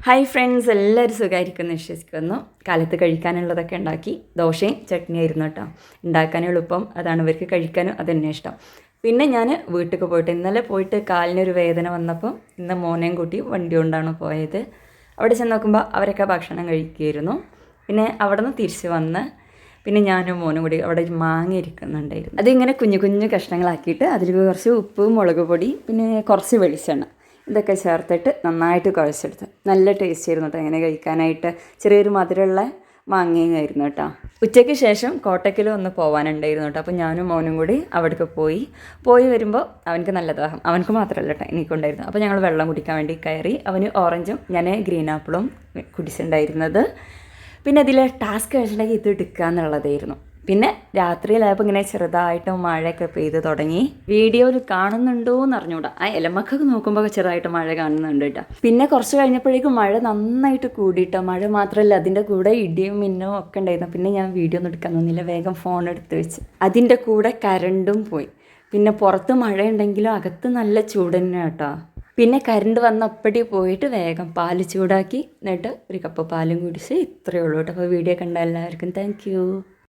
Hi friends, എല്ലാവരും സുഖമായിരിക്കുമെന്ന് വിശ്വസിക്കുന്നു. കാലത്ത് കഴിക്കാനുള്ളതൊക്കെ ഉണ്ടാക്കി. ദോശയും ചട്നിയായിരുന്നു കേട്ടോ. ഉണ്ടാക്കാൻ എളുപ്പം അതാണ്, ഇവർക്ക് കഴിക്കാനും അതുതന്നെ ഇഷ്ടം. പിന്നെ ഞാൻ വീട്ടിൽ പോയിട്ട് ഇന്നലെ പോയിട്ട് കാലിനൊരു വേദന വന്നപ്പോൾ ഇന്ന് മോനെയും കൂട്ടി വണ്ടി കൊണ്ടാണ് പോയത്. അവിടെ ചെന്ന് നോക്കുമ്പോൾ അവരൊക്കെ ഭക്ഷണം കഴിക്കുമായിരുന്നു. പിന്നെ അവിടെ നിന്ന് തിരിച്ച് വന്ന് പിന്നെ ഞാനും മോനും കൂടി അവിടെ മാങ്ങ ഇരിക്കുന്നുണ്ടായിരുന്നു. അതിങ്ങനെ കുഞ്ഞു കുഞ്ഞു കഷ്ണങ്ങളാക്കിയിട്ട് അതിൽ കുറച്ച് ഉപ്പ്, മുളക് പൊടി, പിന്നെ കുറച്ച് വെളിച്ചെണ്ണ ഇതൊക്കെ ചേർത്തിട്ട് നന്നായിട്ട് കുഴച്ചെടുത്ത് നല്ല ടേസ്റ്റ് ആയിരുന്നു കേട്ടോ. ഇങ്ങനെ കഴിക്കാനായിട്ട് ചെറിയൊരു മധുരമുള്ള മാങ്ങയായിരുന്നു കേട്ടോ. ഉച്ചയ്ക്ക് ശേഷം കോട്ടയ്ക്കൽ ഒന്ന് പോകാനുണ്ടായിരുന്നു കേട്ടോ. അപ്പോൾ ഞാനും മോനും കൂടി അവിടേക്ക് പോയി വരുമ്പോൾ അവനക്ക് നല്ല ദാഹം, അവനക്ക് മാത്രമല്ല കേട്ടോ എനിക്കുണ്ടായിരുന്നു. അപ്പോൾ ഞങ്ങൾ വെള്ളം കുടിക്കാൻ വേണ്ടി കയറി. അവന് ഓറഞ്ചും ഞാൻ ഗ്രീൻ ആപ്പിളും കുടിച്ചിട്ടുണ്ടായിരുന്നത്. പിന്നെ അതിൽ ടാസ്ക് വെച്ചിട്ടുണ്ടെങ്കിൽ ഇത് എടുക്കുക എന്നുള്ളതായിരുന്നു. പിന്നെ രാത്രിയിലായപ്പോൾ ഇങ്ങനെ ചെറുതായിട്ട് മഴയൊക്കെ പെയ്ത് തുടങ്ങി. വീഡിയോയിൽ കാണുന്നുണ്ടോ എന്ന് അറിഞ്ഞൂടാ, ആ ഇലമക്കൊക്കെ നോക്കുമ്പോൾ ചെറുതായിട്ട് മഴ കാണുന്നുണ്ട് കേട്ടോ. പിന്നെ കുറച്ച് കഴിഞ്ഞപ്പോഴേക്കും മഴ നന്നായിട്ട് കൂടിയിട്ടോ. മഴ മാത്രമല്ല, അതിൻ്റെ കൂടെ ഇടിയും മിന്നും ഒക്കെ ഉണ്ടായിരുന്നു. പിന്നെ ഞാൻ വീഡിയോ ഒന്നും എടുക്കാൻ തോന്നിയില്ല, വേഗം ഫോൺ എടുത്ത് വെച്ച്. അതിൻ്റെ കൂടെ കരണ്ടും പോയി. പിന്നെ പുറത്ത് മഴയുണ്ടെങ്കിലും അകത്ത് നല്ല ചൂട് തന്നെ കേട്ടോ. പിന്നെ കരണ്ട് വന്നപ്പടി പോയിട്ട് വേഗം പാൽ ചൂടാക്കി എന്നിട്ട് ഒരു കപ്പ് പാലും കുടിച്ച് ഇത്രയേ ഉള്ളൂ കേട്ടോ. അപ്പോൾ വീഡിയോ കണ്ട എല്ലാവർക്കും താങ്ക് യു.